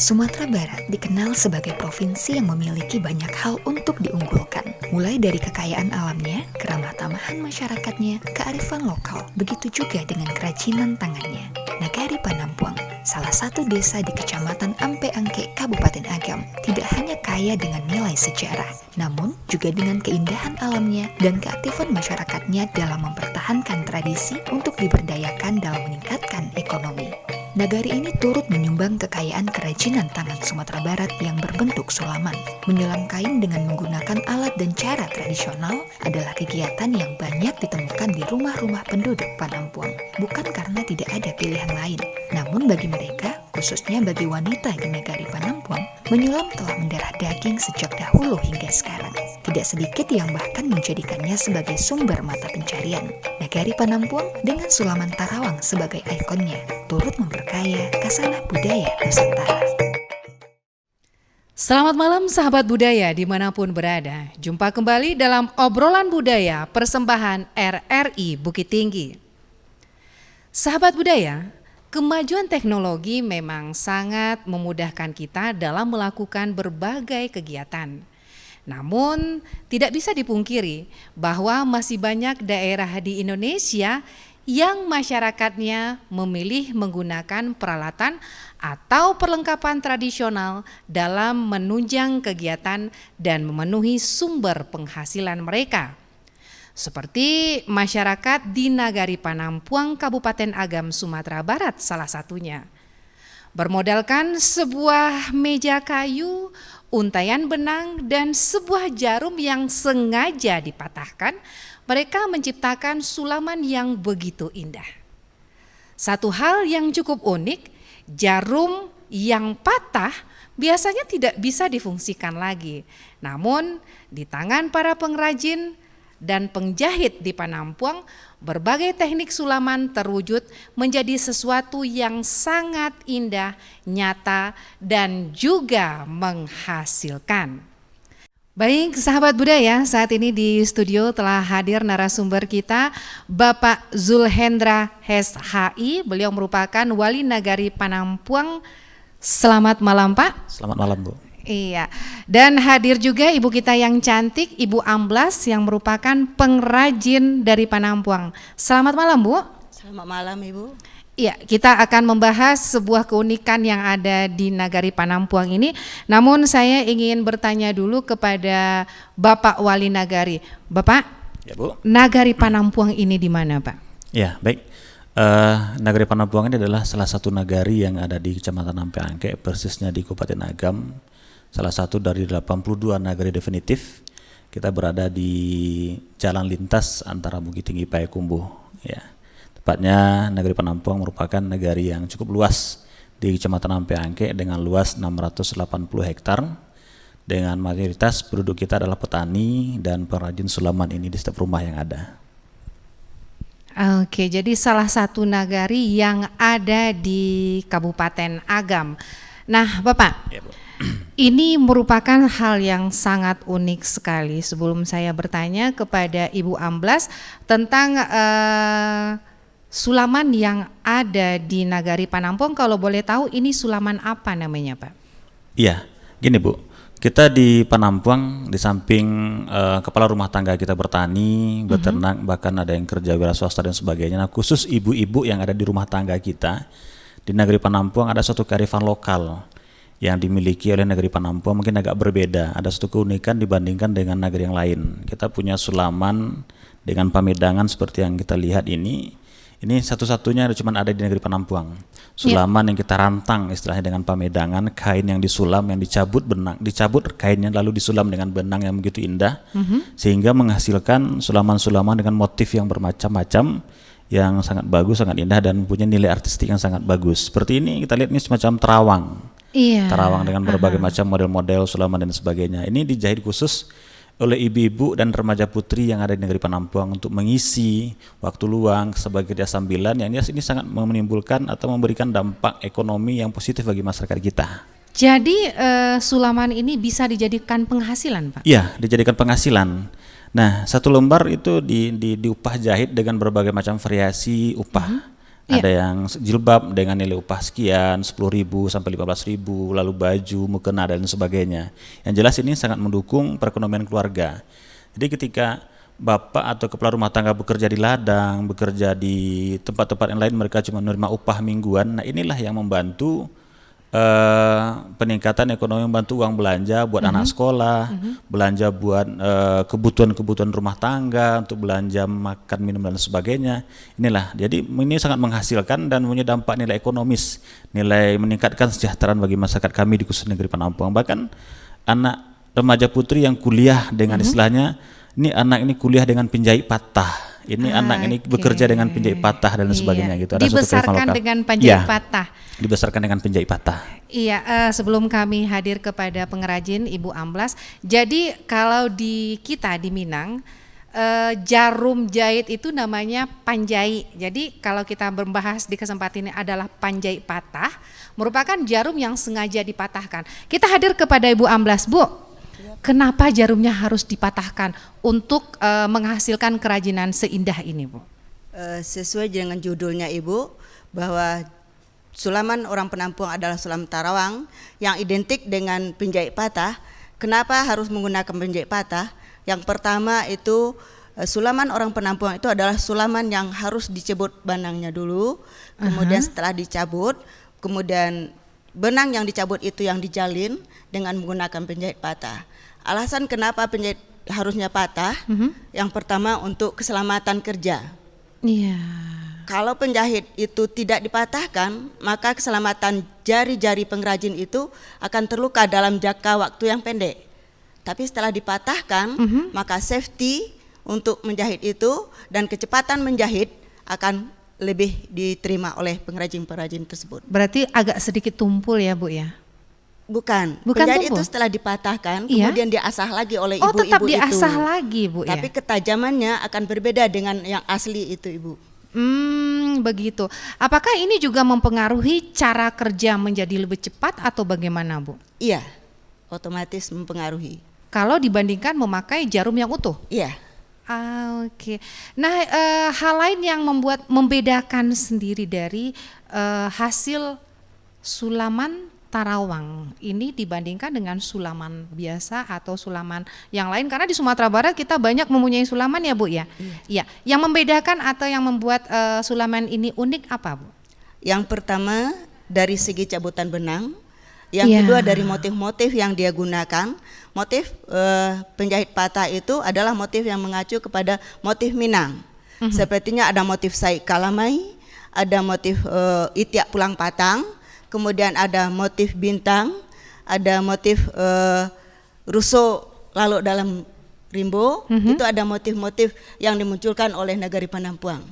Sumatera Barat dikenal sebagai provinsi yang memiliki banyak hal untuk diunggulkan. Mulai dari kekayaan alamnya, keramah tamahan masyarakatnya, kearifan lokal, begitu juga dengan kerajinan tangannya. Nagari Panampuang, salah satu desa di Kecamatan Ampe Angke, Kabupaten Agam, tidak hanya kaya dengan nilai sejarah, namun juga dengan keindahan alamnya dan keaktifan masyarakatnya dalam mempertahankan tradisi untuk diberdayakan dalam meningkatkan ekonomi. Nagari ini turut menyumbang kekayaan kerajinan tangan Sumatera Barat yang berbentuk sulaman. Menyulam kain dengan menggunakan alat dan cara tradisional adalah kegiatan yang banyak ditemukan di rumah-rumah penduduk Panampuang. Bukan karena tidak ada pilihan lain, namun bagi mereka, khususnya bagi wanita di Nagari Panampuang, menyulam telah mendarah daging sejak dahulu hingga sekarang. Tidak sedikit yang bahkan menjadikannya sebagai sumber mata pencarian. Nagari Panampuang dengan sulaman Tarawang sebagai ikonnya, turut memperkaya kasanah budaya Nusantara. Selamat malam sahabat budaya dimanapun berada. Jumpa kembali dalam obrolan budaya persembahan RRI Bukit Tinggi. Sahabat budaya, kemajuan teknologi memang sangat memudahkan kita dalam melakukan berbagai kegiatan. Namun tidak bisa dipungkiri bahwa masih banyak daerah di Indonesia yang masyarakatnya memilih menggunakan peralatan atau perlengkapan tradisional dalam menunjang kegiatan dan memenuhi sumber penghasilan mereka. Seperti masyarakat di Nagari Panampuang, Kabupaten Agam, Sumatera Barat salah satunya. Bermodalkan sebuah meja kayu, untayan benang, dan sebuah jarum yang sengaja dipatahkan, mereka menciptakan sulaman yang begitu indah. Satu hal yang cukup unik, jarum yang patah biasanya tidak bisa difungsikan lagi. Namun di tangan para pengrajin dan penjahit di Panampuang, berbagai teknik sulaman terwujud menjadi sesuatu yang sangat indah, nyata, dan juga menghasilkan. Baik sahabat budaya, saat ini di studio telah hadir narasumber kita Bapak Zulhendra SHI. Beliau merupakan Wali Nagari Panampuang. Selamat malam Pak. Selamat malam Bu. Iya, dan hadir juga ibu kita yang cantik, Ibu Amblas yang merupakan pengrajin dari Panampuang. Selamat malam Bu. Selamat malam Ibu. Iya, kita akan membahas sebuah keunikan yang ada di Nagari Panampuang ini. Namun saya ingin bertanya dulu kepada Bapak Wali Nagari. Bapak, Ya Bu. Nagari Panampuang ini di mana Pak? Ya baik. Nagari Panampuang ini adalah salah satu nagari yang ada di Kecamatan Ampe Angke, persisnya di Kabupaten Agam. Salah satu dari 82 nagari definitif. Kita berada di jalan lintas antara Bukit Tinggi Payakumbuh. Ya. Tepatnya Nagari Panampuang merupakan nagari yang cukup luas di Kecamatan Ampe Angke dengan luas 680 hektar. Dengan mayoritas penduduk kita adalah petani dan pengrajin sulaman ini di setiap rumah yang ada. Oke, jadi salah satu nagari yang ada di Kabupaten Agam. Nah, Bapak, Ya, Bu. ini merupakan hal yang sangat unik sekali. Sebelum saya bertanya kepada Ibu Amblas tentang sulaman yang ada di Nagari Panampuang, kalau boleh tahu ini sulaman apa namanya Pak? Iya, gini Bu. Kita di Panampuang di samping kepala rumah tangga kita bertani, beternak, bahkan ada yang kerja wira swasta dan sebagainya. Nah, khusus ibu-ibu yang ada di rumah tangga kita di Nagari Panampuang ada suatu kearifan lokal yang dimiliki oleh Nagari Panampuang mungkin agak berbeda. Ada satu keunikan dibandingkan dengan nagari yang lain. Kita punya sulaman dengan pamedangan seperti yang kita lihat ini. Ini satu-satunya cuma ada di Nagari Panampuang. Sulaman yang kita rantang istilahnya dengan pamedangan, kain yang disulam, yang dicabut kainnya lalu disulam dengan benang yang begitu indah, sehingga menghasilkan sulaman-sulaman dengan motif yang bermacam-macam, yang sangat bagus, sangat indah dan mempunyai nilai artistik yang sangat bagus. Seperti ini kita lihat ini semacam terawang. Iya. Terawang dengan berbagai macam model-model sulaman dan sebagainya. Ini dijahit khusus oleh ibu-ibu dan remaja putri yang ada di Nagari Panampuang untuk mengisi waktu luang sebagai kerja sambilan yang ini sangat menimbulkan atau memberikan dampak ekonomi yang positif bagi masyarakat kita. Jadi sulaman ini bisa dijadikan penghasilan Pak? Iya, dijadikan penghasilan. Nah, satu lembar itu diupah jahit dengan berbagai macam variasi upah. Iya. Ada yang jilbab dengan nilai upah sekian, 10.000 sampai 15.000, lalu baju, mukena dan sebagainya. Yang jelas ini sangat mendukung perekonomian keluarga. Jadi ketika bapak atau kepala rumah tangga bekerja di ladang, bekerja di tempat-tempat yang lain, mereka cuma menerima upah mingguan. Nah inilah yang membantu peningkatan ekonomi, membantu uang belanja buat anak sekolah, belanja buat kebutuhan-kebutuhan rumah tangga, untuk belanja makan, minum dan sebagainya. Inilah, jadi ini sangat menghasilkan dan punya dampak nilai ekonomis, nilai meningkatkan kesejahteraan bagi masyarakat kami di khusus negeri Penampungan. Bahkan anak remaja putri yang kuliah dengan istilahnya, ini anak ini kuliah dengan penjahit patah. Ini anak ini bekerja dengan penjahit patah dan sebagainya gitu. Ada suatu kearifan Dibesarkan lokal. dengan penjahit Iya, patah. dibesarkan dengan penjahit patah. Iya, sebelum kami hadir kepada pengrajin Ibu Amblas, jadi kalau di kita di Minang, jarum jahit itu namanya panjai. Jadi kalau kita membahas di kesempatan ini adalah panjai patah, merupakan jarum yang sengaja dipatahkan. Kita hadir kepada Ibu Amblas, Bu. Kenapa jarumnya harus dipatahkan untuk menghasilkan kerajinan seindah ini, Bu? Sesuai dengan judulnya Ibu, bahwa sulaman orang Penampungan adalah sulam tarawang yang identik dengan penjahit patah. Kenapa harus menggunakan penjahit patah? Yang pertama itu sulaman orang Penampungan itu adalah sulaman yang harus dicabut benangnya dulu, kemudian setelah dicabut, kemudian benang yang dicabut itu yang dijalin dengan menggunakan penjahit patah. Alasan kenapa penjahit harusnya patah, yang pertama untuk keselamatan kerja. Iya. Kalau penjahit itu tidak dipatahkan, maka keselamatan jari-jari pengrajin itu akan terluka dalam jangka waktu yang pendek. Tapi setelah dipatahkan, maka safety untuk menjahit itu dan kecepatan menjahit akan lebih diterima oleh pengrajin-pengrajin tersebut. Berarti agak sedikit tumpul ya, Bu ya? Bukan tumpul? penjahit itu setelah dipatahkan, Iya? kemudian diasah lagi oleh Oh, ibu-ibu tetap itu. diasah lagi, Bu, Tapi ya? ketajamannya akan berbeda dengan yang asli itu, Ibu. Begitu. Apakah ini juga mempengaruhi cara kerja menjadi lebih cepat atau bagaimana, Bu? Iya, otomatis mempengaruhi. Kalau dibandingkan memakai jarum yang utuh? Iya. Oke. Nah, hal lain yang membedakan sendiri dari hasil sulaman tarawang ini dibandingkan dengan sulaman biasa atau sulaman yang lain, karena di Sumatera Barat kita banyak mempunyai sulaman ya, Bu ya. Iya. Yang membedakan atau yang membuat sulaman ini unik apa, Bu? Yang pertama dari segi cabutan benang, yang Iya. kedua dari motif-motif yang dia gunakan. Motif penjahit patah itu adalah motif yang mengacu kepada motif Minang. Sepertinya ada motif Saik Kalamai, ada motif Itiak Pulang Patang, kemudian ada motif bintang, ada motif Russo Lalu dalam Rimbo. Itu ada motif-motif yang dimunculkan oleh negari Penampungan.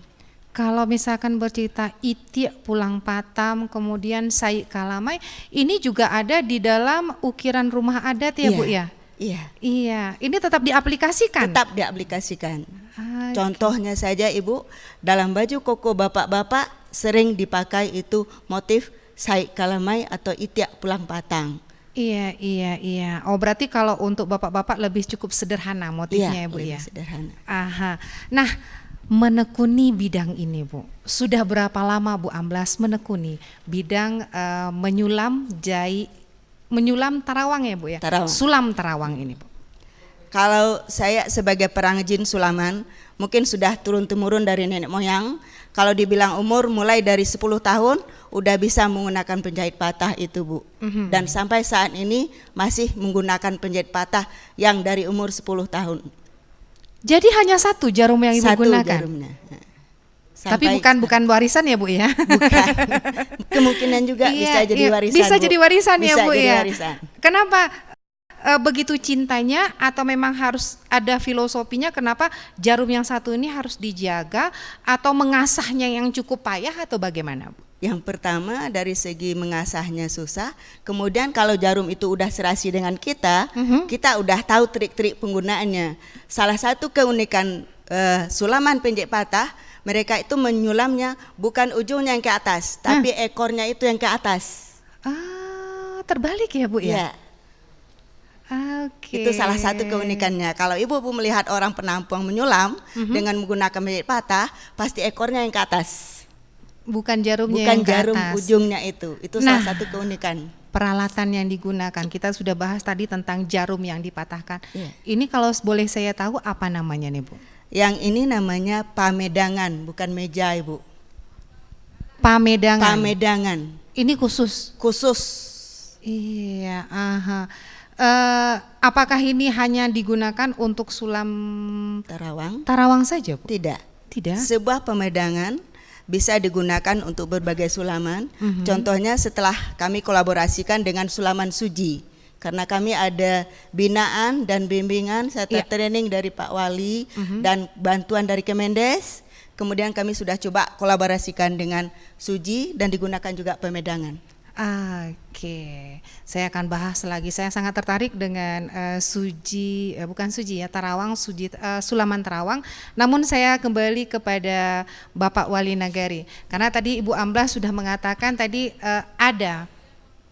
Kalau misalkan bercerita Itiak Pulang Patam, kemudian Saik Kalamai, ini juga ada di dalam ukiran rumah adat ya, Iya. Bu ya? Iya, Iya, ini tetap diaplikasikan. tetap diaplikasikan. Ah, Contohnya saja Ibu, dalam baju koko bapak-bapak sering dipakai itu motif Saik Kalamai atau Itiak Pulang Patang. Iya. Oh, berarti kalau untuk bapak-bapak lebih cukup sederhana motifnya ya, Bu lebih ya? sederhana. Aha. Nah, menekuni bidang ini, Bu. Sudah berapa lama Bu Amblas menekuni bidang menyulam tarawang ya, Bu ya? Tarawang. Sulam tarawang ini, Bu. Kalau saya sebagai perangjin sulaman, mungkin sudah turun-temurun dari nenek moyang. Kalau dibilang umur mulai dari 10 tahun udah bisa menggunakan penjahit patah itu, Bu. Dan sampai saat ini masih menggunakan penjahit patah yang dari umur 10 tahun. Jadi hanya satu jarum yang Ibu Satu gunakan? jarumnya. Tapi Sampai- bukan warisan ya, Bu ya? bukan. Kemungkinan juga bisa jadi warisan. Bisa Bu. jadi warisan ya, Bisa Bu jadi ya. warisan. Kenapa begitu cintanya, atau memang harus ada filosofinya kenapa jarum yang satu ini harus dijaga atau mengasahnya yang cukup payah atau bagaimana, Bu? Yang pertama dari segi mengasahnya susah. Kemudian kalau jarum itu udah serasi dengan kita, kita udah tahu trik-trik penggunaannya. Salah satu keunikan sulaman penjahit patah, mereka itu menyulamnya bukan ujungnya yang ke atas, tapi ekornya itu yang ke atas. Terbalik ya, Bu ya? Ya, Oke. itu salah satu keunikannya. Kalau ibu-ibu melihat orang Penampungan menyulam dengan menggunakan penjahit patah, pasti ekornya yang ke atas. bukan jarumnya bukan yang ke jarum atas. ujungnya itu. Itu Nah. salah satu keunikan. Peralatan yang digunakan, kita sudah bahas tadi tentang jarum yang dipatahkan. Iya. Ini kalau boleh saya tahu apa namanya nih Bu? Yang ini namanya pamedangan, bukan meja Ibu. Pamedangan. Pamedangan Ini khusus. khusus. Iya, aha. Apakah ini hanya digunakan untuk sulam Tarawang saja, Bu? tidak. Tidak. Sebuah pamedangan bisa digunakan untuk berbagai sulaman. Contohnya setelah kami kolaborasikan dengan Sulaman Suji. Karena kami ada binaan dan bimbingan serta Iya. training dari Pak Wali dan bantuan dari Kemendes. Kemudian kami sudah coba kolaborasikan dengan Suji dan digunakan juga pamedangan. Oke, saya akan bahas lagi. Saya sangat tertarik dengan Suji, bukan Suji ya, Tarawang, Suji, Sulaman Tarawang. Namun saya kembali kepada Bapak Wali Nagari, karena tadi Ibu Amblah sudah mengatakan tadi ada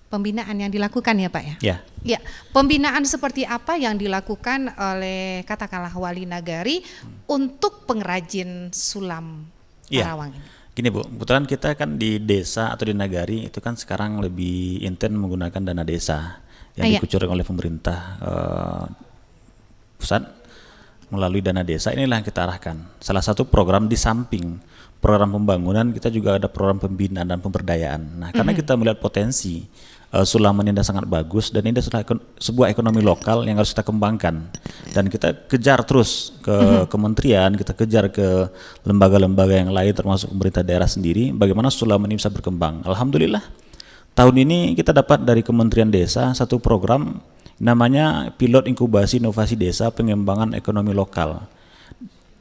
pembinaan yang dilakukan ya Pak ya? Ya. Ya, pembinaan seperti apa yang dilakukan oleh katakanlah Wali Nagari untuk pengrajin sulam Iya. Tarawang ini? Gini Bu, kebetulan kita kan di desa atau di nagari itu kan sekarang lebih intens menggunakan dana desa yang Iya. dikucurkan oleh pemerintah pusat melalui dana desa. Inilah yang kita arahkan. Salah satu program di samping program pembangunan, kita juga ada program pembinaan dan pemberdayaan. Nah, karena kita melihat potensi Sulaman ini sangat bagus dan ini sebuah ekonomi lokal yang harus kita kembangkan dan kita kejar terus ke kementerian, kita kejar ke lembaga-lembaga yang lain termasuk pemerintah daerah sendiri bagaimana Sulaman ini bisa berkembang. Alhamdulillah tahun ini kita dapat dari Kementerian Desa satu program namanya Pilot Inkubasi Inovasi Desa Pengembangan Ekonomi Lokal.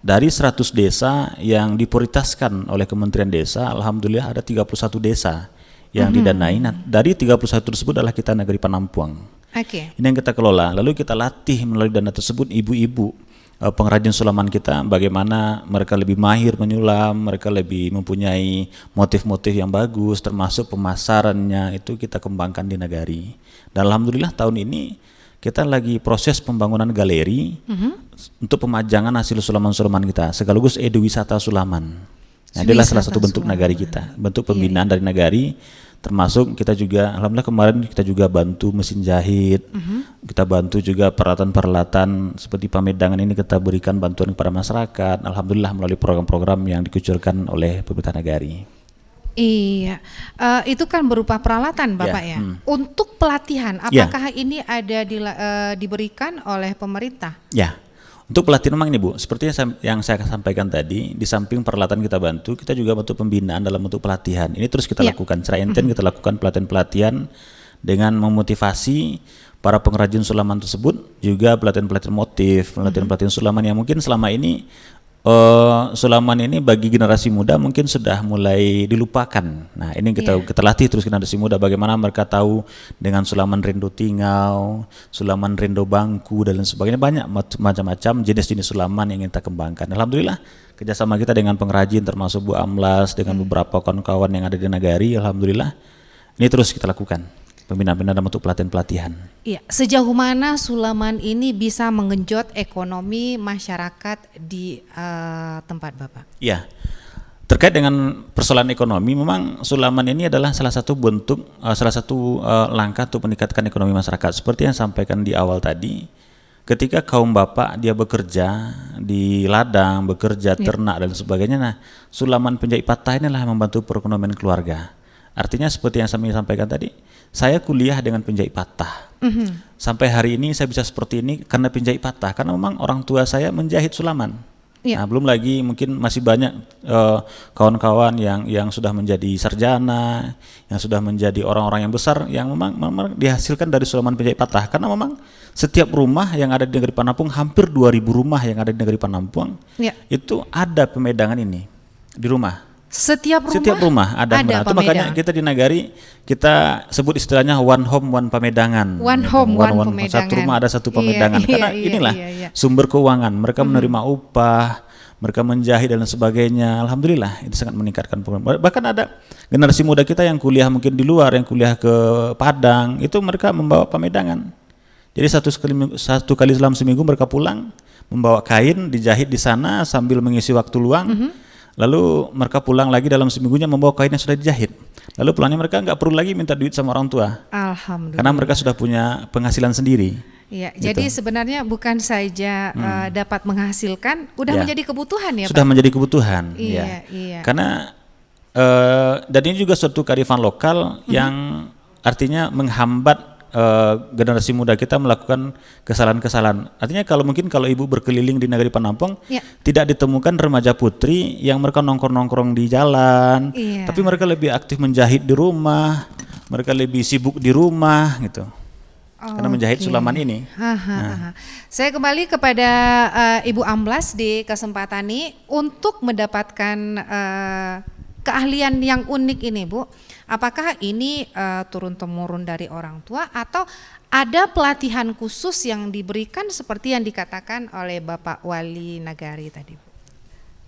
Dari 100 desa yang diprioritaskan oleh Kementerian Desa, alhamdulillah ada 31 desa yang didanai. Nah, dari 31 tersebut adalah kita Negeri Panampuang. Oke. Ini yang kita kelola. Lalu kita latih melalui dana tersebut ibu-ibu pengrajin sulaman kita, bagaimana mereka lebih mahir menyulam, mereka lebih mempunyai motif-motif yang bagus, termasuk pemasarannya itu kita kembangkan di Nagari. Dan alhamdulillah tahun ini kita lagi proses pembangunan galeri untuk pemajangan hasil sulaman-sulaman kita, sekaligus eduwisata sulaman. Nah, adalah salah satu bentuk Nagari kita, bentuk pembinaan dari Nagari, termasuk kita juga, alhamdulillah kemarin kita juga bantu mesin jahit, kita bantu juga peralatan-peralatan seperti pamedangan ini kita berikan bantuan kepada masyarakat, alhamdulillah melalui program-program yang dikucurkan oleh pemerintah Nagari. Iya, itu kan berupa peralatan Bapak ya. Untuk pelatihan, apakah ini ada diberikan oleh pemerintah? Ya. Untuk pelatihan memang ini Bu, seperti yang saya sampaikan tadi, di samping peralatan kita bantu, kita juga bantu pembinaan dalam bentuk pelatihan. Ini terus kita lakukan, secara intens kita lakukan pelatihan-pelatihan dengan memotivasi para pengrajin sulaman tersebut, juga pelatihan-pelatihan motif, pelatihan-pelatihan sulaman yang mungkin selama ini sulaman ini bagi generasi muda mungkin sudah mulai dilupakan. Nah, ini kita latih terus generasi muda bagaimana mereka tahu dengan sulaman rendo tingau, sulaman rendo bangku dan lain sebagainya, banyak macam-macam jenis-jenis sulaman yang kita kembangkan. Alhamdulillah kerjasama kita dengan pengrajin termasuk Bu Amlas dengan beberapa kawan-kawan yang ada di Nagari, alhamdulillah ini terus kita lakukan pembinaan-pembinaan untuk pelatihan-pelatihan. Iya, sejauh mana sulaman ini bisa menggenjot ekonomi masyarakat di tempat Bapak? Iya, terkait dengan persoalan ekonomi, memang sulaman ini adalah salah satu bentuk, salah satu langkah untuk meningkatkan ekonomi masyarakat. Seperti yang sampaikan di awal tadi, ketika kaum bapak dia bekerja di ladang, bekerja ternak dan sebagainya, nah sulaman penjahit patah inilah yang membantu perekonomian keluarga. Artinya seperti yang saya sampaikan tadi, saya kuliah dengan penjahit patah. Sampai hari ini saya bisa seperti ini karena penjahit patah, karena memang orang tua saya menjahit sulaman. Nah, belum lagi mungkin masih banyak kawan-kawan yang sudah menjadi sarjana, yang sudah menjadi orang-orang yang besar, yang memang dihasilkan dari sulaman penjahit patah. Karena memang setiap rumah yang ada di Negeri Panampuang, hampir 2.000 rumah yang ada di Negeri Panampuang, itu ada pemedangan ini di rumah. Setiap rumah ada itu makanya kita di Nagari kita sebut istilahnya one home one pamedangan. One home one pamedangan. Satu rumah ada satu pamedangan. Karena inilah sumber keuangan. Mereka menerima upah, mereka menjahit dan sebagainya. Alhamdulillah itu sangat meningkatkan. Bahkan ada generasi muda kita yang kuliah mungkin di luar, yang kuliah ke Padang, itu mereka membawa pamedangan. Jadi satu kali dalam seminggu mereka pulang membawa kain dijahit di sana sambil mengisi waktu luang. Lalu mereka pulang lagi dalam seminggunya membawa kain yang sudah dijahit. Lalu pulangnya mereka nggak perlu lagi minta duit sama orang tua. Alhamdulillah. Karena mereka sudah punya penghasilan sendiri. Iya, Gitu. jadi sebenarnya bukan saja dapat menghasilkan, udah Ya. menjadi kebutuhan ya Sudah Pak? menjadi kebutuhan. Iya, ya. iya. Karena dan ini juga suatu kearifan lokal yang artinya menghambat generasi muda kita melakukan kesalahan-kesalahan. Artinya kalau ibu berkeliling di negeri Penampung, Ya. tidak ditemukan remaja putri yang mereka nongkrong-nongkrong di jalan, Iya. tapi mereka lebih aktif menjahit di rumah, mereka lebih sibuk di rumah gitu. Karena menjahit Oke. sulaman ini. Hahaha. Saya kembali kepada Ibu Amblas di kesempatan ini untuk mendapatkan keahlian yang unik ini, Bu. Apakah ini turun-temurun dari orang tua atau ada pelatihan khusus yang diberikan seperti yang dikatakan oleh Bapak Wali Nagari tadi, Bu?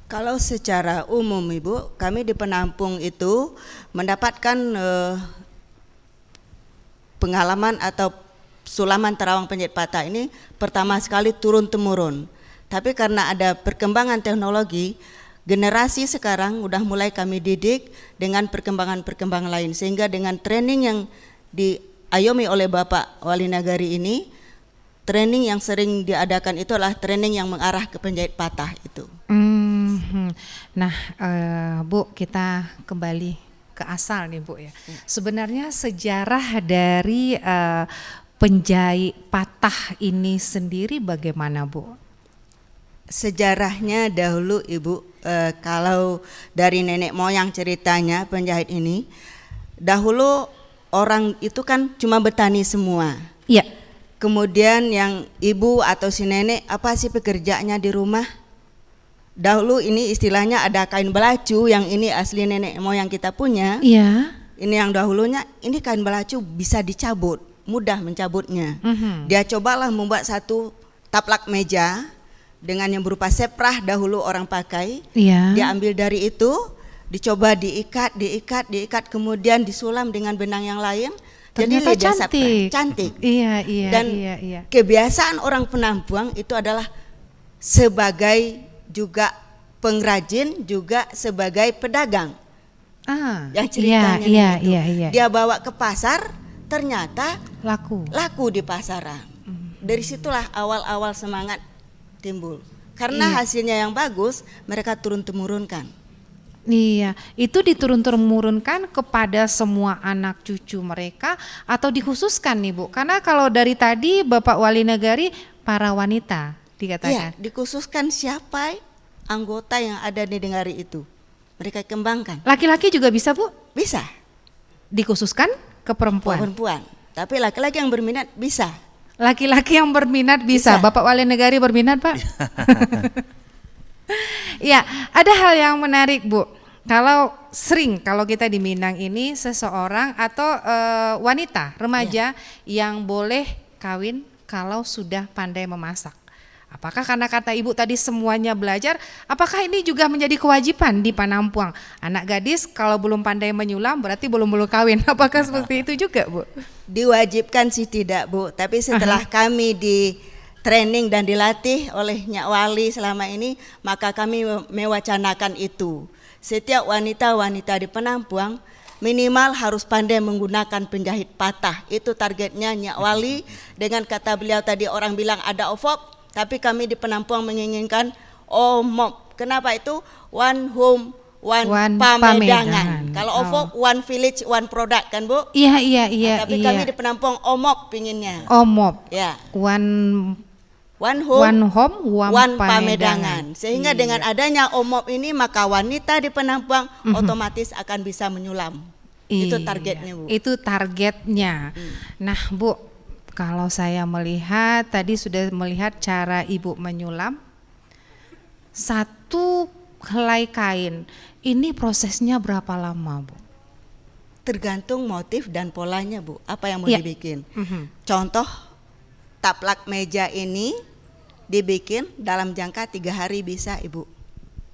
Kalau secara umum Ibu, kami di Penampung itu mendapatkan pengalaman atau sulaman terawang penjahit patah ini pertama sekali turun-temurun. Tapi karena ada perkembangan teknologi, generasi sekarang udah mulai kami didik dengan perkembangan-perkembangan lain, sehingga dengan training yang diayomi oleh Bapak Wali Nagari ini, training yang sering diadakan itu adalah training yang mengarah ke penjahit patah itu. Nah, Bu, kita kembali ke asal nih, Bu ya. Sebenarnya sejarah dari penjahit patah ini sendiri bagaimana, Bu? Sejarahnya dahulu Ibu, kalau dari nenek moyang ceritanya penjahit ini, dahulu orang itu kan cuma bertani semua. Iya. Kemudian yang ibu atau si nenek, apa sih pekerjaannya di rumah? Dahulu ini istilahnya ada kain belacu, yang ini asli nenek moyang kita punya. Iya. Ini yang dahulunya, ini kain belacu bisa dicabut, mudah mencabutnya. Mhm. Dia cobalah membuat satu taplak meja dengan yang berupa seprah dahulu orang pakai. Iya. Dia ambil dari itu, dicoba diikat, kemudian disulam dengan benang yang lain. Ternyata Jadi dia seprah. cantik. Cantik. Iya, iya, Dan iya. kebiasaan orang Penampuang itu adalah sebagai juga pengrajin, juga sebagai pedagang. Yang ceritanya itu. Iya. Dia bawa ke pasar, ternyata Laku. di pasaran. Dari situlah awal-awal semangat timbul. Karena Iya. hasilnya yang bagus, mereka turun-temurunkan. Iya, itu diturun-temurunkan kepada semua anak cucu mereka atau dikhususkan nih, Bu? Karena kalau dari tadi Bapak Wali Nagari para wanita Iya, dikatakan. dikhususkan siapa anggota yang ada di negari itu. Mereka kembangkan. Laki-laki juga bisa, Bu? Bisa, Dikhususkan ke perempuan. perempuan. Tapi laki-laki yang berminat bisa. Laki-laki yang berminat bisa. Bisa. Bapak Wali Nagari berminat, Pak? Ya, ada hal yang menarik, Bu. Kalau kita di Minang ini seseorang atau wanita remaja yang boleh kawin kalau sudah pandai memasak. Apakah karena kata Ibu tadi semuanya belajar, apakah ini juga menjadi kewajiban di Panampuang? Anak gadis kalau belum pandai menyulam berarti belum kawin. Apakah seperti itu juga, Bu? Diwajibkan sih tidak, Bu. Tapi setelah kami di training dan dilatih oleh Nyak Wali selama ini, maka kami mewacanakan itu. Setiap wanita-wanita di Penampuang minimal harus pandai menggunakan penjahit patah. Itu targetnya Nyak Wali. Dengan kata beliau tadi, orang bilang ada OVOP, tapi kami di Penampuang menginginkan OMOP. Kenapa itu? One home, one pamedangan. Kalau OVOP, one village, one product kan, Bu? Iya. Tapi kami di Penampuang OMOP pinginnya. OMOP. Ya. One One home, home, one pamedangan. Sehingga Iya. dengan adanya OMOP ini, maka wanita di Penampuang otomatis akan bisa menyulam. Itu Iya, targetnya, Bu. Itu targetnya. Nah, Bu, kalau saya melihat tadi sudah melihat cara Ibu menyulam satu helai kain. Ini prosesnya berapa lama, Bu? Tergantung motif dan polanya, Bu. Apa yang mau Iya. dibikin? Contoh, taplak meja ini dibikin dalam jangka 3 hari bisa, Ibu.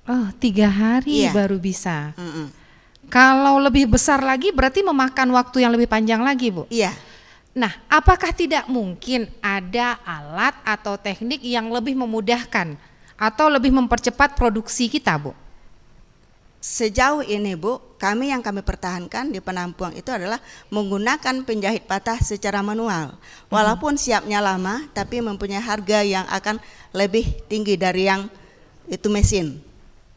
Oh, 3 hari Iya. baru bisa. Mm-mm. Kalau lebih besar lagi berarti memakan waktu yang lebih panjang lagi, Bu. Iya. Nah, apakah tidak mungkin ada alat atau teknik yang lebih memudahkan atau lebih mempercepat produksi kita, Bu? Sejauh ini Bu, kami pertahankan di penampungan itu adalah menggunakan penjahit patah secara manual. Walaupun siapnya lama, tapi mempunyai harga yang akan lebih tinggi dari yang itu mesin.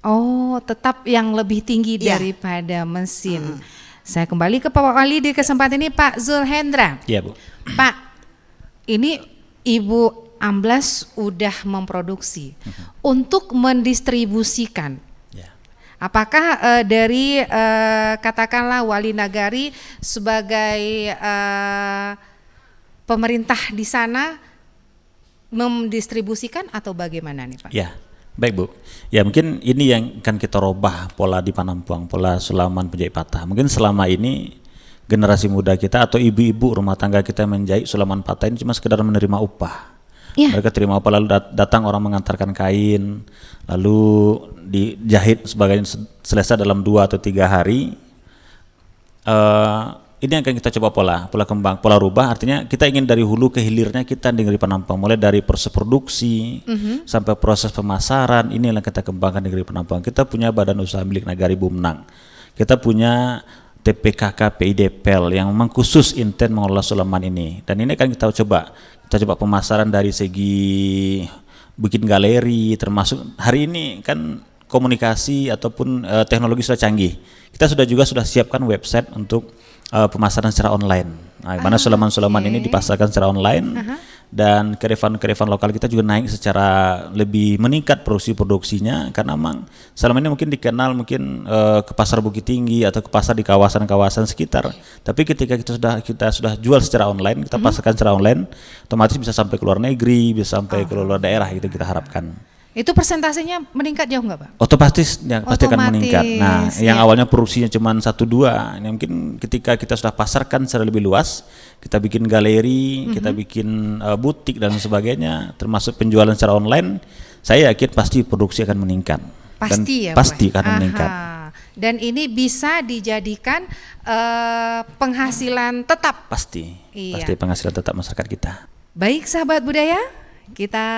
Oh, tetap yang lebih tinggi Iya. daripada mesin. Saya kembali ke Pak Wali di kesempatan ini, Pak Zulhendra. Iya, Bu. Pak, ini Ibu Amblas udah memproduksi untuk mendistribusikan. Ya. Apakah dari katakanlah Wali Nagari sebagai pemerintah di sana mendistribusikan atau bagaimana nih Pak? Ya, baik Bu. Ya mungkin ini yang akan kita robah pola di Panampuang, pola sulaman penjahit patah. Mungkin selama ini generasi muda kita atau ibu-ibu rumah tangga kita menjahit sulaman patah ini cuma sekedar menerima upah. Ya. Mereka terima upah lalu datang orang mengantarkan kain, lalu dijahit sebagian selesai dalam 2 atau 3 hari. Ini yang akan kita coba pola rubah, artinya kita ingin dari hulu ke hilirnya kita negeri Panampuang, mulai dari proses produksi sampai proses pemasaran, ini yang kita kembangkan negeri Panampuang. Kita punya badan usaha milik Nagari Bumnang, kita punya TPKK PIDPL yang memang khusus intent mengelola sulaman ini, dan ini akan kita coba pemasaran dari segi bikin galeri, termasuk hari ini kan komunikasi ataupun teknologi sudah canggih. Kita sudah siapkan website untuk pemasaran secara online. Nah, mana sulaman-sulaman ini dipasarkan secara online dan kearifan lokal kita juga naik secara lebih meningkat produksinya, karena memang selama ini mungkin dikenal ke pasar Bukit Tinggi atau ke pasar di kawasan-kawasan sekitar. Tapi ketika kita sudah jual secara online, kita pasarkan secara online, otomatis bisa sampai ke luar negeri, bisa sampai ke luar daerah, gitu kita harapkan. Itu persentasenya meningkat jauh nggak Pak? Otomatis pasti akan meningkat. Nah, yang ya. awalnya produksinya cuma 1-2, ini mungkin ketika kita sudah pasarkan secara lebih luas, kita bikin galeri, kita bikin butik dan sebagainya, termasuk penjualan secara online, saya yakin pasti produksi akan meningkat. Pasti ya, pasti Pak? akan meningkat. Dan ini bisa dijadikan penghasilan tetap. Pasti Iya. penghasilan tetap masyarakat kita. Baik sahabat budaya, kita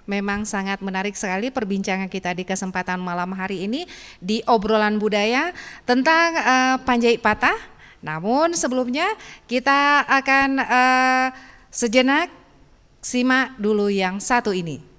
memang sangat menarik sekali perbincangan kita di kesempatan malam hari ini di obrolan budaya tentang panjait patah. Namun sebelumnya kita akan sejenak simak dulu yang satu ini.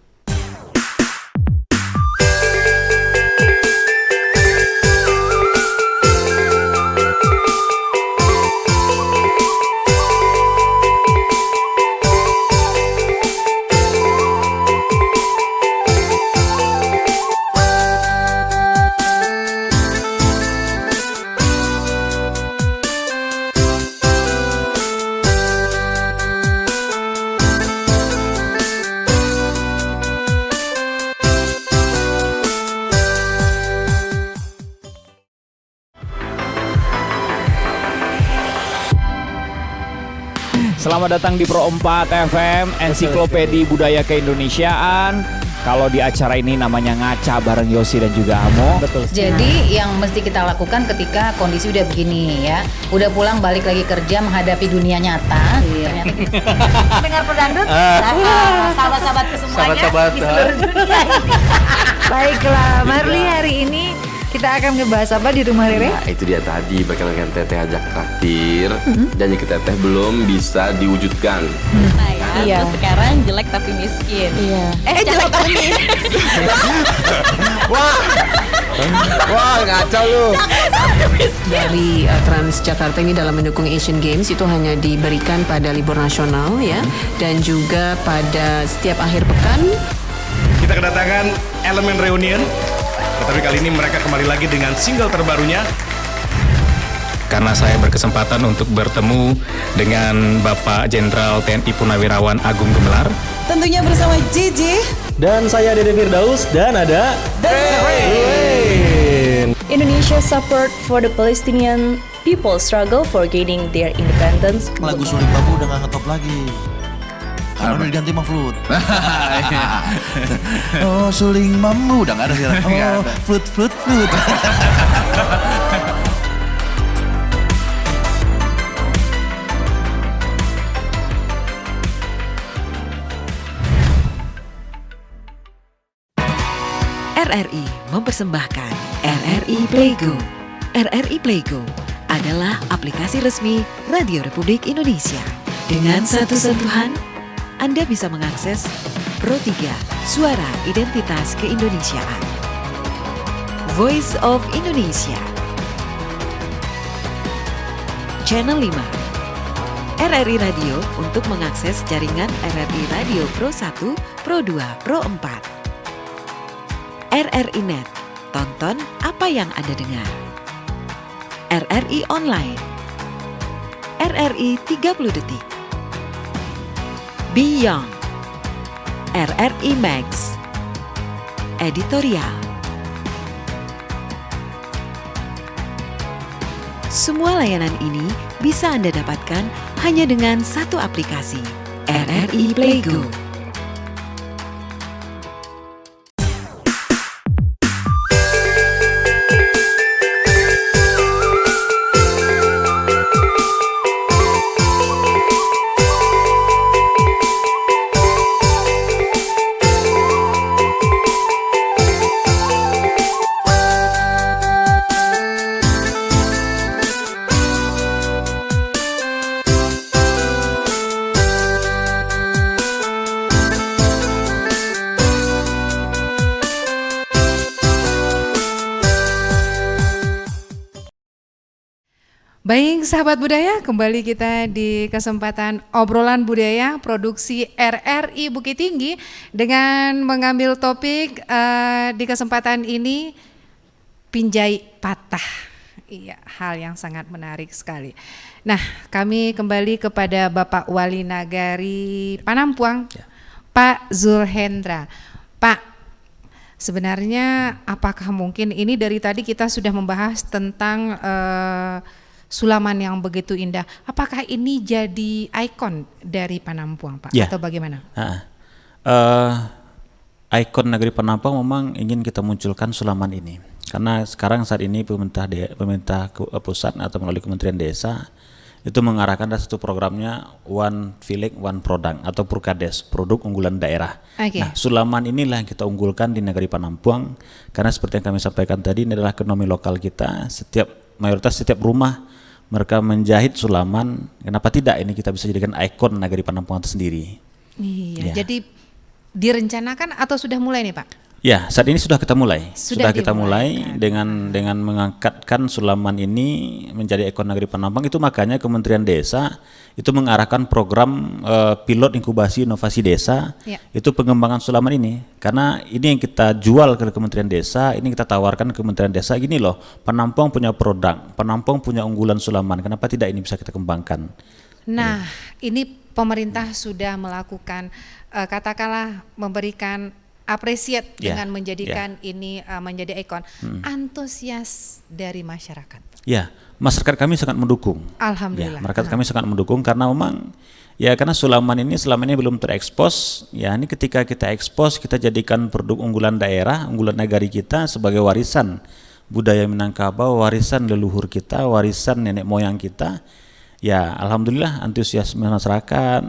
Selamat datang di Pro 4 FM, Ensiklopedi Budaya Keindonesiaan. Kalau di acara ini namanya Ngaca bareng Yosi dan juga Amo. Betul. Jadi yang mesti kita lakukan ketika kondisi udah begini ya, udah pulang balik lagi kerja menghadapi dunia nyata. Ternyata dengar pedangdut, sahabat-sahabatku semuanya di seluruh dunia. Baiklah, Marli, hari ini kita akan ngebahas apa di rumah Rere? Nah itu dia tadi, bakalan Teteh ajak traktir, janji ke Teteh belum bisa diwujudkan. Iya. Terus sekarang jelek tapi miskin. Iya. Jelek tapi miskin. Wah ngaco lu. Dari Transjakarta ini dalam mendukung Asian Games itu hanya diberikan pada libur nasional ya, dan juga pada setiap akhir pekan. Kita kedatangan Elemen Reunion, tetapi kali ini mereka kembali lagi dengan single terbarunya. Karena saya berkesempatan untuk bertemu dengan Bapak Jenderal TNI Purnawirawan Agung Gumelar. Tentunya bersama JJ. Dan saya Dede Firdaus dan ada The Rain. Indonesia support for the Palestinian people struggle for gaining their independence. Lagu Suling Bambu udah gak ngetop lagi. Karena udah diganti sama flute. Oh, Suling Bambu udah gak ada sekarang. Oh, flute. RRI mempersembahkan RRI Playgo. RRI Playgo adalah aplikasi resmi Radio Republik Indonesia. Dengan satu sentuhan, Anda bisa mengakses Pro 3 Suara Identitas Keindonesiaan, Voice of Indonesia, Channel 5, RRI Radio untuk mengakses jaringan RRI Radio Pro 1, Pro 2, Pro 4. RRI Net, tonton apa yang Anda dengar. RRI Online, RRI 30 Detik, Beyond, RRI Max, Editorial. Semua layanan ini bisa Anda dapatkan hanya dengan satu aplikasi, RRI Playgo. Baik sahabat budaya, kembali kita di kesempatan obrolan budaya produksi RRI Bukit Tinggi dengan mengambil topik di kesempatan ini pinjai patah. Iya, hal yang sangat menarik sekali. Nah, kami kembali kepada Bapak Wali Nagari Panampuang, Pak Zulhendra. Pak, sebenarnya apakah mungkin ini dari tadi kita sudah membahas tentang sulaman yang begitu indah. Apakah ini jadi ikon dari Panampuang, Pak? Ya. Atau bagaimana? Ikon negeri Panampuang memang ingin kita munculkan sulaman ini. Karena sekarang saat ini pemerintah pusat atau melalui Kementerian Desa itu mengarahkan ada satu programnya One Village One Product atau Purkades, produk unggulan daerah. Okay. Nah, sulaman inilah yang kita unggulkan di negeri Panampuang karena seperti yang kami sampaikan tadi, ini adalah ekonomi lokal kita. Mayoritas setiap rumah mereka menjahit sulaman, kenapa tidak ini kita bisa jadikan ikon negeri Panampuang itu sendiri. Iya, jadi direncanakan atau sudah mulai nih Pak? Ya, saat ini sudah kita mulai. Sudah kita mulai dengan mengangkatkan sulaman ini menjadi ikon negeri Panampuang. Itu makanya Kementerian Desa itu mengarahkan program pilot inkubasi inovasi desa. Ya. Itu pengembangan sulaman ini. Karena ini yang kita jual ke Kementerian Desa, ini kita tawarkan ke Kementerian Desa, gini loh, Panampuang punya produk, Panampuang punya unggulan sulaman. Kenapa tidak ini bisa kita kembangkan? Nah, ini pemerintah sudah melakukan katakanlah memberikan apresiat dengan menjadikan ini menjadi ikon. Antusias dari masyarakat. Ya, masyarakat kami sangat mendukung. Alhamdulillah. Ya, masyarakat kami sangat mendukung karena memang karena sulaman ini selama ini belum terekspos. Ya, ini ketika kita ekspos, kita jadikan produk unggulan daerah, unggulan negari kita sebagai warisan budaya Minangkabau, warisan leluhur kita, warisan nenek moyang kita. Ya, alhamdulillah antusiasme masyarakat,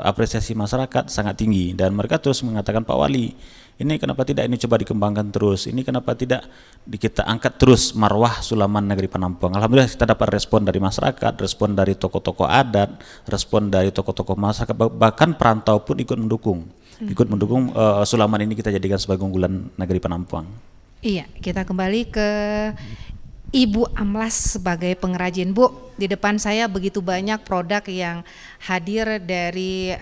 apresiasi masyarakat sangat tinggi dan mereka terus mengatakan, Pak Wali, ini kenapa tidak ini coba dikembangkan terus, ini kenapa tidak kita angkat terus marwah sulaman negeri Panampuang. Alhamdulillah kita dapat respon dari masyarakat, respon dari tokoh-tokoh adat, respon dari tokoh-tokoh masyarakat, bahkan perantau pun ikut mendukung sulaman ini kita jadikan sebagai unggulan negeri Panampuang. Iya, kita kembali ke Ibu Amlas sebagai pengrajin. Bu, di depan saya begitu banyak produk yang hadir dari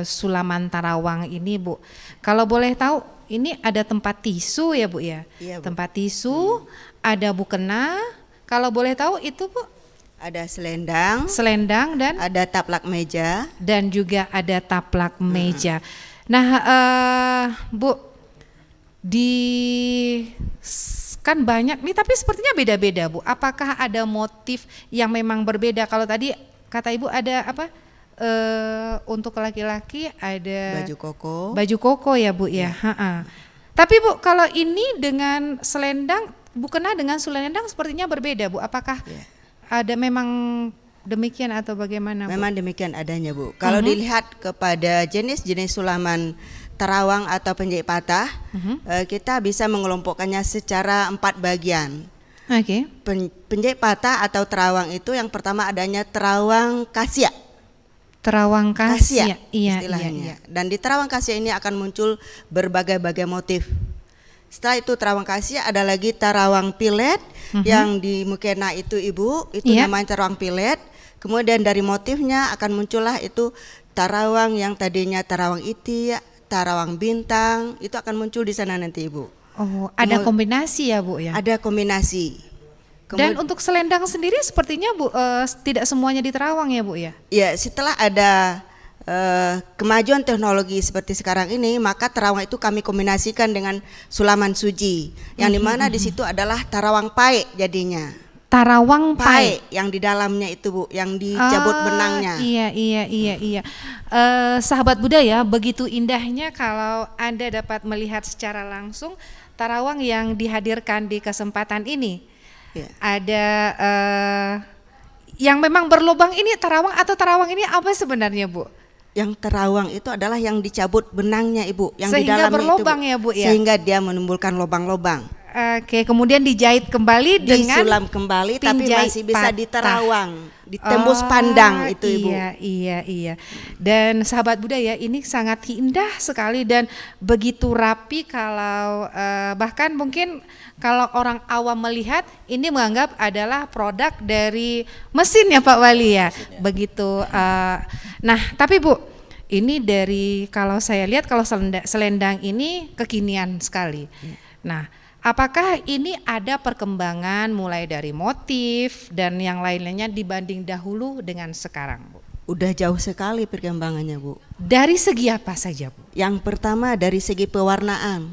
Sulaman Tarawang ini, Bu. Kalau boleh tahu, ini ada tempat tisu ya, Bu ya? Iya, Bu. Tempat tisu, ada bukena. Kalau boleh tahu itu, Bu? Ada selendang. Selendang dan ada taplak meja. Dan juga ada taplak meja. Nah, Bu, kan banyak nih, tapi sepertinya beda-beda, Bu. Apakah ada motif yang memang berbeda? Kalau tadi kata Ibu ada apa? Untuk laki-laki ada baju koko ya, Bu ya. Tapi Bu, kalau ini dengan selendang, bukena dengan selendang sepertinya berbeda, Bu. Apakah ada memang demikian atau bagaimana, Bu? Memang demikian adanya, Bu. Kalau dilihat kepada jenis-jenis sulaman terawang atau penjahit patah, kita bisa mengelompokkannya secara 4 bagian. Oke. Penjahit patah atau terawang itu yang pertama adanya terawang kasia. Terawang kasia, iya, istilahnya. Dan di terawang kasia ini akan muncul berbagai-bagai motif. Setelah itu terawang kasia ada lagi terawang pilet yang di mukena itu Ibu, itu namanya terawang pilet. Kemudian dari motifnya akan muncullah itu tarawang yang tadinya tarawang iti, tarawang bintang, itu akan muncul di sana nanti Ibu. Oh, ada kombinasi ya Bu ya? Ada kombinasi. Dan untuk selendang sendiri sepertinya Bu tidak semuanya di terawang ya Bu ya? Ya, setelah ada kemajuan teknologi seperti sekarang ini, maka terawang itu kami kombinasikan dengan sulaman suji, yang dimana di situ adalah tarawang pae jadinya. Tarawang pae yang di dalamnya itu Bu, yang dicabut benangnya. Iya. Sahabat budaya, begitu indahnya kalau Anda dapat melihat secara langsung tarawang yang dihadirkan di kesempatan ini. Ada yang memang berlubang ini tarawang atau tarawang ini apa sebenarnya Bu? Yang terawang itu adalah yang dicabut benangnya Ibu, yang sehingga di dalamnya berlubang itu, ya Bu ya? Sehingga dia menimbulkan lubang-lubang. Oke, kemudian dijahit kembali dengan disulam kembali, tapi masih bisa diterawang, ditembus pandang itu Ibu. Iya. Dan sahabat budaya, ini sangat indah sekali dan begitu rapi. Kalau bahkan mungkin kalau orang awam melihat ini menganggap adalah produk dari mesin ya Pak Wali ya. Begitu. Nah, tapi Bu, ini dari kalau saya lihat kalau selendang ini kekinian sekali. Nah, apakah ini ada perkembangan mulai dari motif dan yang lain-lainnya dibanding dahulu dengan sekarang, Bu? Udah jauh sekali perkembangannya, Bu. Dari segi apa saja, Bu? Yang pertama dari segi pewarnaan,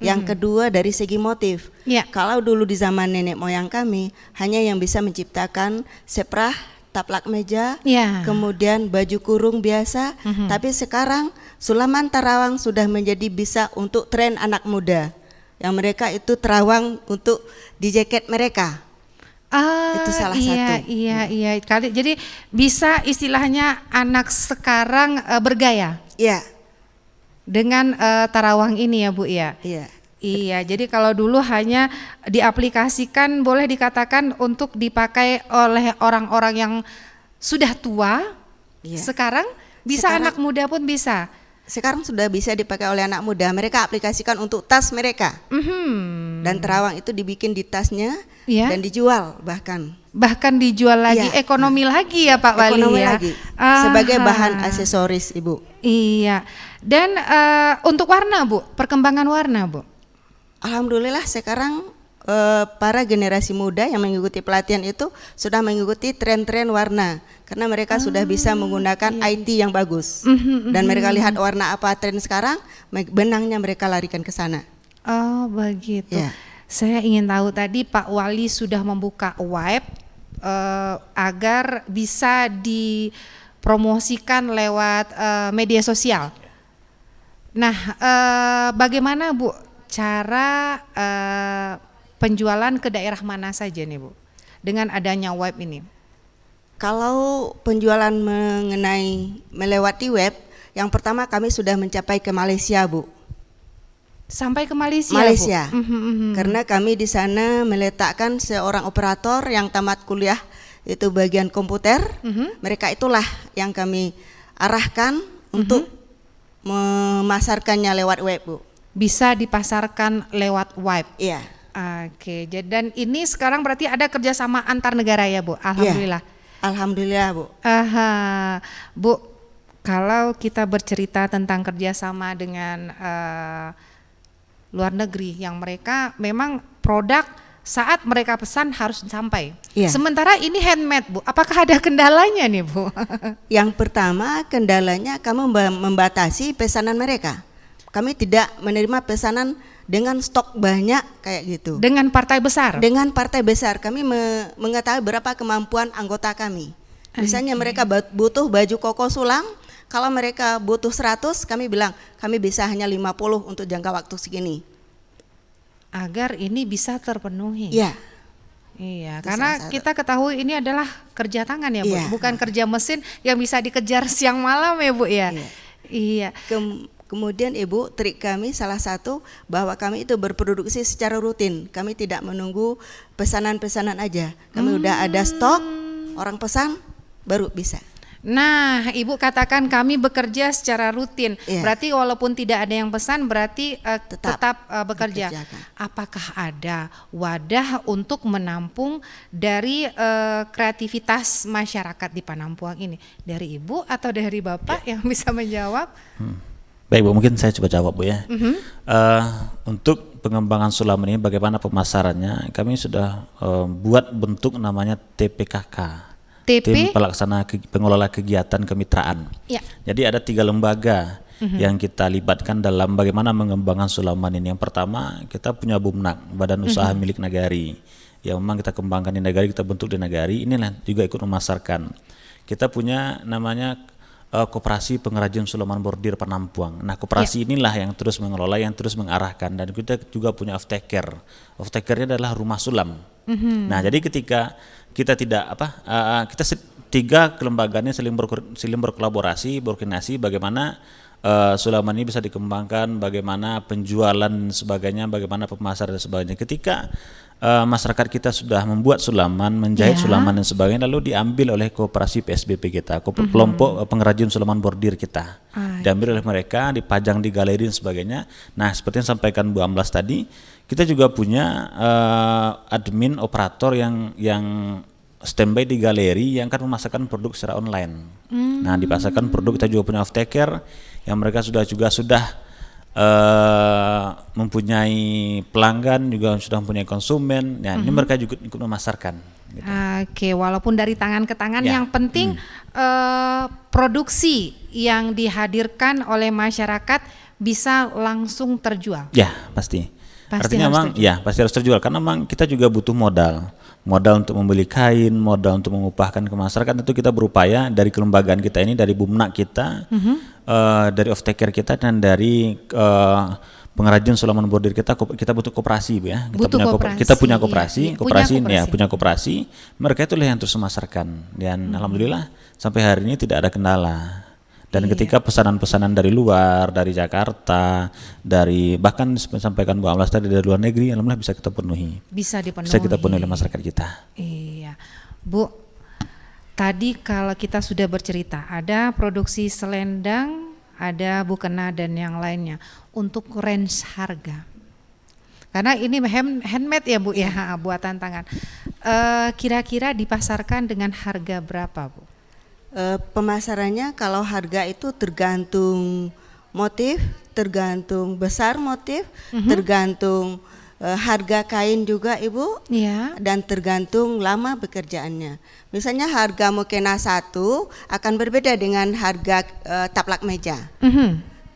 yang kedua dari segi motif. Kalau dulu di zaman nenek moyang kami hanya yang bisa menciptakan seprah, taplak meja, kemudian baju kurung biasa, tapi sekarang sulaman tarawang sudah menjadi bisa untuk tren anak muda. Yang mereka itu terawang untuk di jaket mereka. Itu salah satu. Iya. Jadi bisa istilahnya anak sekarang bergaya. Iya. Dengan tarawang ini ya Bu ya. Iya. Jadi kalau dulu hanya diaplikasikan boleh dikatakan untuk dipakai oleh orang-orang yang sudah tua. Sekarang anak muda pun bisa. Sekarang sudah bisa dipakai oleh anak muda. Mereka aplikasikan untuk tas mereka. Dan terawang itu dibikin di tasnya dan dijual bahkan dijual lagi, ekonomi lagi ya Pak Wali ya. Lagi. Sebagai bahan aksesoris Ibu. Iya. Dan untuk warna Bu, perkembangan warna Bu. Alhamdulillah sekarang para generasi muda yang mengikuti pelatihan itu sudah mengikuti tren-tren warna. Karena mereka sudah bisa menggunakan IT yang bagus. Dan mereka lihat warna apa tren sekarang, benangnya mereka larikan ke sana. Oh begitu. Saya ingin tahu tadi Pak Wali sudah membuka web agar bisa dipromosikan lewat media sosial. Nah, bagaimana Bu cara penjualan ke daerah mana saja nih Bu dengan adanya web ini? Kalau penjualan melewati web, yang pertama kami sudah mencapai ke Malaysia, Bu. Sampai ke Malaysia, Bu? Karena kami di sana meletakkan seorang operator yang tamat kuliah itu bagian komputer. Mereka itulah yang kami arahkan untuk memasarkannya lewat web, Bu. Bisa dipasarkan lewat web. Iya. Oke, dan ini sekarang berarti ada kerjasama antar negara ya Bu? Alhamdulillah. Alhamdulillah Bu. Bu, kalau kita bercerita tentang kerjasama dengan luar negeri yang mereka memang produk saat mereka pesan harus sampai. Sementara ini handmade Bu, apakah ada kendalanya nih Bu? Yang pertama kendalanya kami membatasi pesanan mereka. Kami tidak menerima pesanan dengan stok banyak kayak gitu. Dengan partai besar? Dengan partai besar. Kami mengetahui berapa kemampuan anggota kami. Misalnya mereka butuh baju koko sulam, kalau mereka butuh 100, kami bilang kami bisa hanya 50 untuk jangka waktu segini. Agar ini bisa terpenuhi. Iya. Iya, karena kita ketahui ini adalah kerja tangan ya Bu, bukan kerja mesin yang bisa dikejar siang malam ya Bu ya. Iya. Kemudian Ibu, trik kami salah satu bahwa kami itu berproduksi secara rutin. Kami tidak menunggu pesanan-pesanan aja. Kami udah ada stok, orang pesan baru bisa. Nah, Ibu katakan kami bekerja secara rutin. Iya. Berarti walaupun tidak ada yang pesan berarti tetap bekerja. dikerjakan. Apakah ada wadah untuk menampung dari kreativitas masyarakat di Panampuang ini? Dari Ibu atau dari Bapak yang bisa menjawab? Baik Bu, mungkin saya coba jawab Bu ya. Untuk pengembangan Sulaman ini bagaimana pemasarannya, kami sudah buat bentuk namanya TPKK. Tim Pelaksana Pengelola Kegiatan Kemitraan. Ya. Jadi ada 3 lembaga yang kita libatkan dalam bagaimana mengembangkan Sulaman ini. Yang pertama kita punya BUMNAG, Badan Usaha Milik Nagari. Yang memang kita kembangkan di Nagari, kita bentuk di Nagari. Inilah juga ikut memasarkan. Kita punya namanya Koperasi Pengrajin Sulaman Bordir Panampuang. Nah, koperasi inilah yang terus mengelola, yang terus mengarahkan, dan kita juga punya off-taker. Off-takernya adalah rumah sulam. Nah, jadi ketika kita tidak kita 3 kelembagaannya saling berkolaborasi, berkoordinasi bagaimana Sulaman ini bisa dikembangkan, bagaimana penjualan dan sebagainya, bagaimana pemasaran dan sebagainya. Ketika masyarakat kita sudah membuat sulaman, menjahit sulaman dan sebagainya, lalu diambil oleh koperasi PSBP kita, kelompok pengrajin sulaman bordir kita, diambil oleh mereka, dipajang di galeri dan sebagainya. Nah, seperti yang sampaikan Bu Amlas tadi, kita juga punya admin operator yang standby di galeri yang akan memasarkan produk secara online. Nah, dipasarkan produk, kita juga punya off-taker yang mereka sudah mempunyai pelanggan, juga sudah mempunyai konsumen. Nah, ini mereka juga ikut memasarkan. Gitu. Oke, walaupun dari tangan ke tangan, yang penting produksi yang dihadirkan oleh masyarakat bisa langsung terjual. Ya, pasti. Artinya memang pasti harus terjual, karena memang kita juga butuh modal untuk membeli kain, modal untuk mengupahkan ke masyarakat. Tentu kita berupaya dari kelembagaan kita ini, dari BUMNAG kita, dari off-taker kita, dan dari pengrajin sulaman bordir kita butuh koperasi Bu ya. Kita punya koperasi, punya koperasi. Mereka itulah yang terus memasarkan, dan alhamdulillah sampai hari ini tidak ada kendala. Dan ketika pesanan-pesanan dari luar, dari Jakarta, dari bahkan sampaikan Bu Amlas tadi dari luar negeri, alhamdulillah bisa kita penuhi. Bisa dipenuhi. Bisa kita penuhi oleh masyarakat kita. Iya, Bu. Tadi kalau kita sudah bercerita, ada produksi selendang, ada mukena dan yang lainnya. Untuk range harga, karena ini handmade ya Bu ya, buatan tangan. Kira-kira dipasarkan dengan harga berapa Bu? Pemasarannya kalau harga itu tergantung motif, tergantung besar motif, tergantung harga kain juga Ibu, dan tergantung lama pekerjaannya. Misalnya harga mukena 1 akan berbeda dengan harga taplak meja.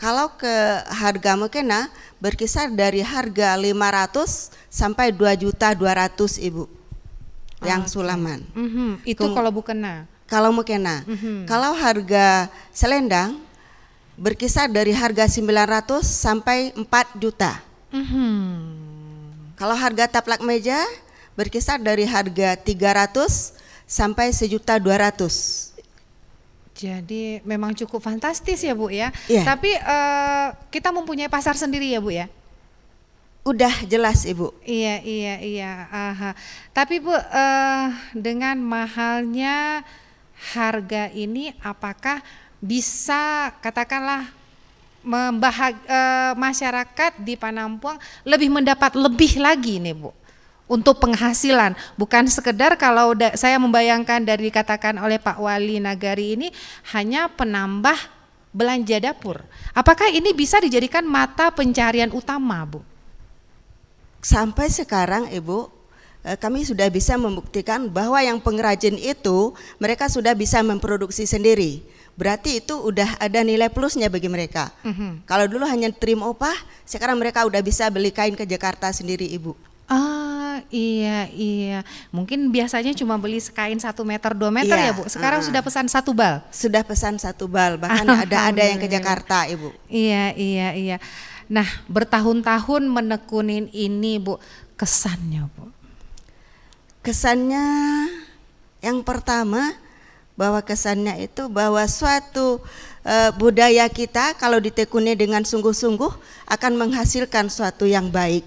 Kalau ke harga mukena berkisar dari harga 500 sampai 2.200.000 Ibu, yang sulaman. Itu kalau mukena. Kalau mukena. Kalau harga selendang berkisar dari harga 900 sampai 4 juta. Kalau harga taplak meja berkisar dari harga 300 sampai 1.200.000. Jadi memang cukup fantastis ya Bu ya. Iya. Tapi kita mempunyai pasar sendiri ya Bu ya? Udah jelas Ibu. Iya. Tapi Bu, dengan mahalnya harga ini, apakah bisa katakanlah masyarakat di Panampuang lebih mendapat lebih lagi nih Bu untuk penghasilan, bukan sekedar kalau saya membayangkan dari dikatakan oleh Pak Wali Nagari ini hanya penambah belanja dapur. Apakah ini bisa dijadikan mata pencarian utama Bu? Sampai sekarang Ibu, kami sudah bisa membuktikan bahwa yang pengrajin itu mereka sudah bisa memproduksi sendiri. Berarti itu udah ada nilai plusnya bagi mereka. Kalau dulu hanya terima upah, sekarang mereka udah bisa beli kain ke Jakarta sendiri Ibu. Iya. Mungkin biasanya cuma beli kain 1 meter 2 meter ya Bu. Sekarang sudah pesan 1 bal. Sudah pesan 1 bal, bahkan ada yang ke Jakarta Ibu. Iya. Nah, bertahun-tahun menekunin ini Bu, kesannya Bu? Kesannya yang pertama, bahwa kesannya itu bahwa suatu budaya kita kalau ditekuni dengan sungguh-sungguh akan menghasilkan suatu yang baik.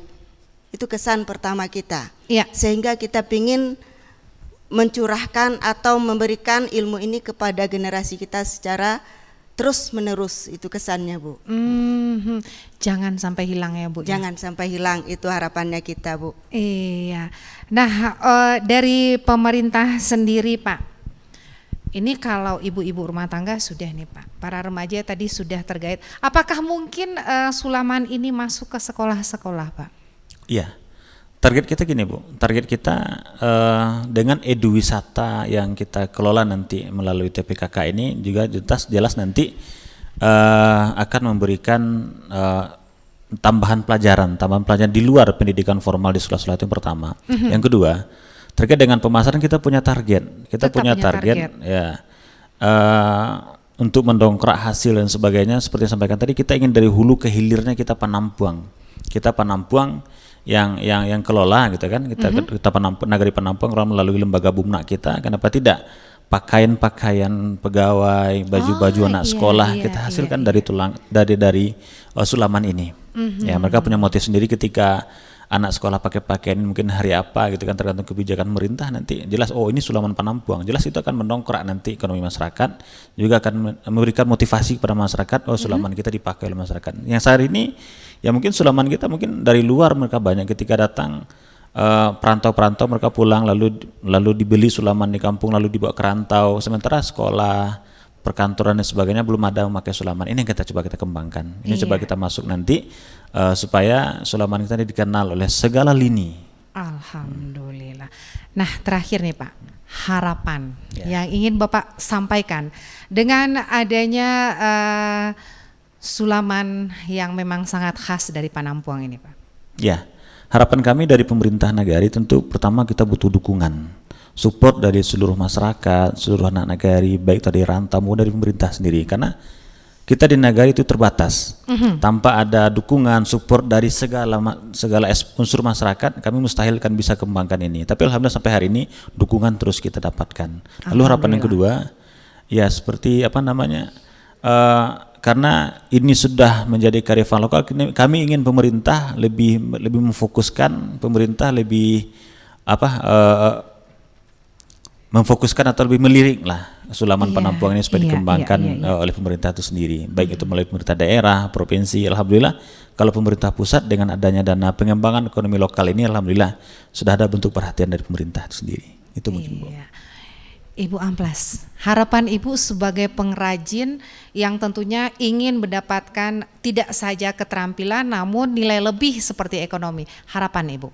Itu kesan pertama kita. Iya. Sehingga kita pingin mencurahkan atau memberikan ilmu ini kepada generasi kita secara terus menerus, itu kesannya Bu. Jangan sampai hilang ya Bu. Jangan sampai hilang, itu harapannya kita Bu. Iya. Nah dari pemerintah sendiri Pak, ini kalau ibu-ibu rumah tangga sudah nih Pak, para remaja tadi sudah terkait. Apakah mungkin sulaman ini masuk ke sekolah-sekolah Pak? Iya. Target kita gini Bu, target kita dengan eduwisata yang kita kelola nanti melalui TPKK ini juga jelas nanti akan memberikan tambahan pelajaran di luar pendidikan formal di sekolah-sekolah itu yang pertama. Yang kedua, terkait dengan pemasaran kita punya target, punya target. Ya untuk mendongkrak hasil dan sebagainya. Seperti yang sampaikan tadi, kita ingin dari hulu ke hilirnya kita penampuang yang kelola gitu kan, kita nagari penampuang melalui lembaga BUMNA kita. Kenapa tidak pakaian pegawai, baju-baju anak sekolah kita hasilkan dari sulaman ini. Ya, mereka punya motif sendiri ketika anak sekolah pakai pakaian mungkin hari apa gitu kan, tergantung kebijakan pemerintah. Nanti jelas ini sulaman penampuang, jelas itu akan mendongkrak nanti ekonomi masyarakat, juga akan memberikan motivasi kepada masyarakat. Sulaman kita dipakai oleh masyarakat. Yang saat ini ya mungkin sulaman kita mungkin dari luar mereka banyak, ketika datang perantau-perantau mereka pulang lalu dibeli sulaman di kampung lalu dibawa ke rantau, sementara sekolah, perkantoran dan sebagainya belum ada memakai sulaman. Ini yang kita coba kita kembangkan. Ini coba kita masuk nanti supaya sulaman kita ini dikenal oleh segala lini. Alhamdulillah. Nah, terakhir nih Pak, harapan yang ingin Bapak sampaikan dengan adanya sulaman yang memang sangat khas dari Panampuang ini Pak. Ya, harapan kami dari pemerintah nagari tentu pertama kita butuh dukungan, support dari seluruh masyarakat, seluruh anak nagari, baik dari rantau maupun dari pemerintah sendiri, karena kita di nagari itu terbatas. Tanpa ada dukungan, support dari segala unsur masyarakat, kami mustahil kan bisa kembangkan ini. Tapi alhamdulillah sampai hari ini dukungan terus kita dapatkan. Lalu harapan yang kedua, ya seperti karena ini sudah menjadi kearifan lokal, kami ingin pemerintah lebih memfokuskan, memfokuskan atau lebih melirik lah sulaman penampuang ini supaya dikembangkan oleh pemerintah itu sendiri, baik itu melalui pemerintah daerah, provinsi. Alhamdulillah kalau pemerintah pusat dengan adanya dana pengembangan ekonomi lokal ini, alhamdulillah sudah ada bentuk perhatian dari pemerintah itu sendiri. Itu mungkin Bu. Ibu Amplas, harapan Ibu sebagai pengrajin yang tentunya ingin mendapatkan tidak saja keterampilan namun nilai lebih seperti ekonomi, harapan Ibu?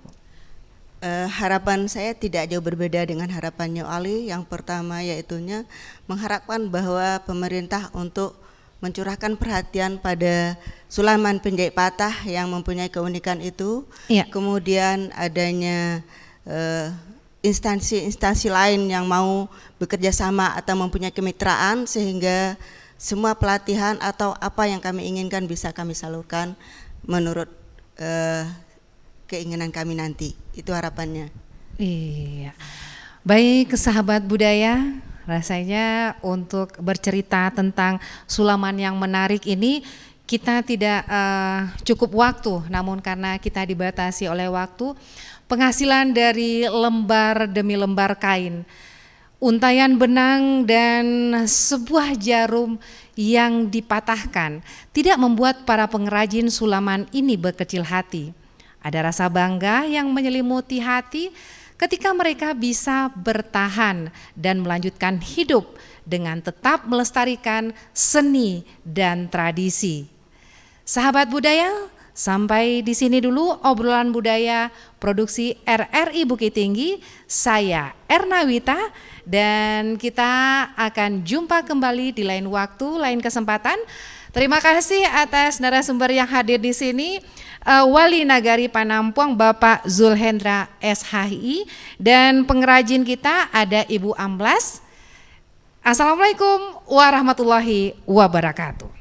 Harapan saya tidak jauh berbeda dengan harapannya Ali. Yang pertama yaitunya mengharapkan bahwa pemerintah untuk mencurahkan perhatian pada sulaman penjahit patah yang mempunyai keunikan itu. Kemudian adanya instansi-instansi lain yang mau bekerja sama atau mempunyai kemitraan, sehingga semua pelatihan atau apa yang kami inginkan bisa kami salurkan menurut keinginan kami nanti. Itu harapannya. Iya. Baik sahabat budaya, rasanya untuk bercerita tentang sulaman yang menarik ini kita tidak cukup waktu, namun karena kita dibatasi oleh waktu, penghasilan dari lembar demi lembar kain, untayan benang dan sebuah jarum yang dipatahkan tidak membuat para pengrajin sulaman ini berkecil hati. Ada rasa bangga yang menyelimuti hati ketika mereka bisa bertahan dan melanjutkan hidup dengan tetap melestarikan seni dan tradisi. Sahabat budaya, sampai di sini dulu obrolan budaya produksi RRI Bukit Tinggi. Saya Erna Wita dan kita akan jumpa kembali di lain waktu, lain kesempatan. Terima kasih atas narasumber yang hadir di sini. Wali Nagari Panampuang Bapak Zulhendra SHI dan pengrajin kita ada Ibu Amplas. Assalamualaikum warahmatullahi wabarakatuh.